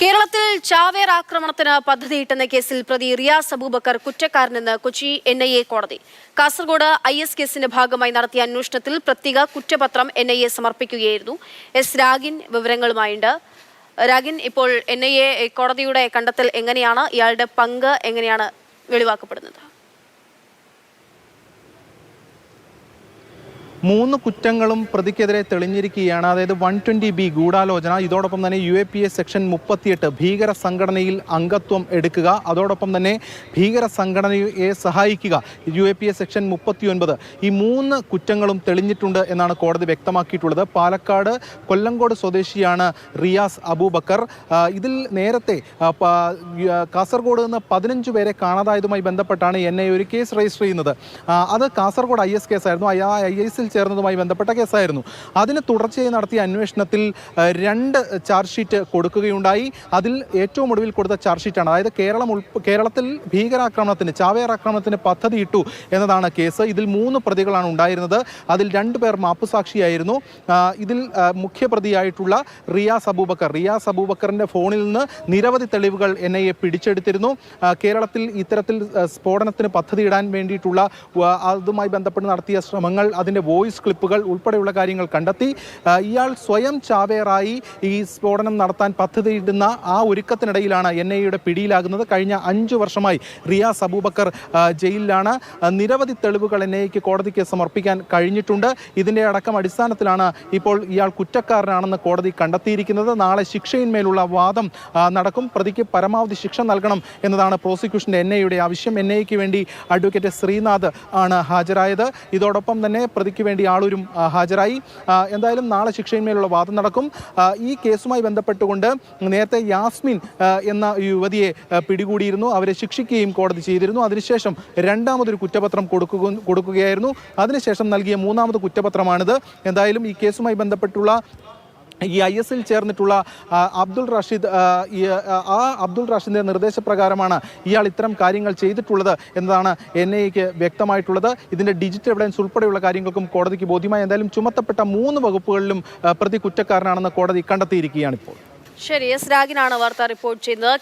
കേരളത്തിൽ ചാവേർ ആക്രമണത്തിന് പദ്ധതിയിട്ടെന്ന കേസിൽ പ്രതി റിയാസ് അബൂബക്കർ കുറ്റക്കാരനെന്ന് കൊച്ചി NIA കോടതി. കാസർഗോഡ് IS കേസിന്റെ ഭാഗമായി നടത്തിയ അന്വേഷണത്തിൽ പ്രത്യേക കുറ്റപത്രം NIA സമർപ്പിക്കുകയായിരുന്നു. എസ് രാഗിൻ വിവരങ്ങളുമായുണ്ട്. രാഗിൻ, ഇപ്പോൾ NIA കോടതിയുടെ കണ്ടെത്തൽ എങ്ങനെയാണ്, ഇയാളുടെ പങ്ക് എങ്ങനെയാണ് വെളിവാക്കപ്പെടുന്നത്? 3 കുറ്റങ്ങളും പ്രതിക്കെതിരെ തെളിഞ്ഞിരിക്കുകയാണ്. അതായത് 120B ഗൂഢാലോചന, ഇതോടൊപ്പം തന്നെ UAPA സെക്ഷൻ 38 ഭീകര സംഘടനയിൽ അംഗത്വം എടുക്കുക, അതോടൊപ്പം തന്നെ ഭീകര സംഘടനയെ സഹായിക്കുക UAPA സെക്ഷൻ 39. ഈ 3 കുറ്റങ്ങളും തെളിഞ്ഞിട്ടുണ്ട് എന്നാണ് കോടതി വ്യക്തമാക്കിയിട്ടുള്ളത്. പാലക്കാട് കൊല്ലങ്കോട് സ്വദേശിയാണ് റിയാസ് അബൂബക്കർ. ഇതിൽ നേരത്തെ കാസർഗോഡ് നിന്ന് 15 പേരെ കാണാതായതുമായി ബന്ധപ്പെട്ടാണ് NIA ഒരു കേസ് രജിസ്റ്റർ ചെയ്യുന്നത്. അത് കാസർഗോഡ് IS കേസായിരുന്നു. IS ചേർന്നതുമായി ബന്ധപ്പെട്ട കേസായിരുന്നു. അതിന് തുടർച്ചയായി നടത്തിയ അന്വേഷണത്തിൽ 2 ചാർജ് ഷീറ്റ് കൊടുക്കുകയുണ്ടായി. അതിൽ ഏറ്റവും ഒടുവിൽ കൊടുത്ത ചാർജ് ഷീറ്റാണ്. അതായത് കേരളത്തിൽ ഭീകരാക്രമണത്തിന്, ചാവേർ ആക്രമണത്തിന് പദ്ധതിയിട്ടു എന്നതാണ് കേസ്. ഇതിൽ 3 പ്രതികളാണ് ഉണ്ടായിരുന്നത്. അതിൽ 2 പേർ മാപ്പുസാക്ഷിയായിരുന്നു. ഇതിൽ മുഖ്യപ്രതിയായിട്ടുള്ള റിയാസ് അബൂബക്കറിന്റെ ഫോണിൽ നിന്ന് നിരവധി തെളിവുകൾ NIA പിടിച്ചെടുത്തിരുന്നു. കേരളത്തിൽ ഇത്തരത്തിൽ സ്ഫോടനത്തിന് പദ്ധതിയിടാൻ വേണ്ടിയിട്ടുള്ള അതുമായി ബന്ധപ്പെട്ട് നടത്തിയ ശ്രമങ്ങൾ, അതിൻ്റെ വോയിസ് ക്ലിപ്പുകൾ ഉൾപ്പെടെയുള്ള കാര്യങ്ങൾ കണ്ടെത്തി. ഇയാൾ സ്വയം ചാവേറായി ഈ സ്ഫോടനം നടത്താൻ പദ്ധതിയിടുന്ന ആ ഒരുക്കത്തിനിടയിലാണ് NIAയുടെ പിടിയിലാകുന്നത്. കഴിഞ്ഞ 5 വർഷമായി റിയാസ് അബൂബക്കർ ജയിലിലാണ്. നിരവധി തെളിവുകൾ NIAക്ക് കോടതിക്ക് സമർപ്പിക്കാൻ കഴിഞ്ഞിട്ടുണ്ട്. ഇതിൻ്റെ അടക്കം അടിസ്ഥാനത്തിലാണ് ഇപ്പോൾ ഇയാൾ കുറ്റക്കാരനാണെന്ന് കോടതി കണ്ടെത്തിയിരിക്കുന്നത്. നാളെ ശിക്ഷയിന്മേലുള്ള വാദം നടക്കും. പ്രതിക്ക് പരമാവധി ശിക്ഷ നൽകണം എന്നതാണ് പ്രോസിക്യൂഷൻ്റെ NIAയുടെ ആവശ്യം. NIAക്ക് വേണ്ടി അഡ്വക്കേറ്റ് ശ്രീനാഥ് ആണ് ഹാജരായത്. ഇതോടൊപ്പം തന്നെ പ്രതിക്ക് വേണ്ടി ആളൂരും ഹാജരായി. എന്തായാലും നാളെ ശിക്ഷയിന്മേലുള്ള വാദം നടക്കും. ഈ കേസുമായി ബന്ധപ്പെട്ടുകൊണ്ട് നേരത്തെ യാസ്മിൻ എന്ന യുവതിയെ പിടികൂടിയിരുന്നു. അവരെ ശിക്ഷിക്കുകയും കോടതി ചെയ്തിരുന്നു. അതിനുശേഷം 2ാമതൊരു കുറ്റപത്രം കൊടുക്കുകയായിരുന്നു. അതിനുശേഷം നൽകിയ 3ാമത് കുറ്റപത്രമാണിത്. എന്തായാലും ഈ കേസുമായി ബന്ധപ്പെട്ടുള്ള ഈ ISൽ ചേർന്നിട്ടുള്ള അബ്ദുൾ റാഷിദിന്റെ നിർദ്ദേശപ്രകാരമാണ് ഇയാൾ ഇത്തരം കാര്യങ്ങൾ ചെയ്തിട്ടുള്ളത് എന്നതാണ് NIAക്ക് വ്യക്തമായിട്ടുള്ളത്. ഇതിൻ്റെ ഡിജിറ്റൽ എവിഡൻസ് ഉൾപ്പെടെയുള്ള കാര്യങ്ങൾക്കും കോടതിക്ക് ബോധ്യമായി. എന്തായാലും ചുമത്തപ്പെട്ട 3 വകുപ്പുകളിലും പ്രതി കുറ്റക്കാരനാണെന്ന് കോടതി കണ്ടെത്തിയിരിക്കുകയാണ് ഇപ്പോൾ. ശരി, എസ് രാഗിനാണ് വാർത്ത റിപ്പോർട്ട് ചെയ്യുന്നത്.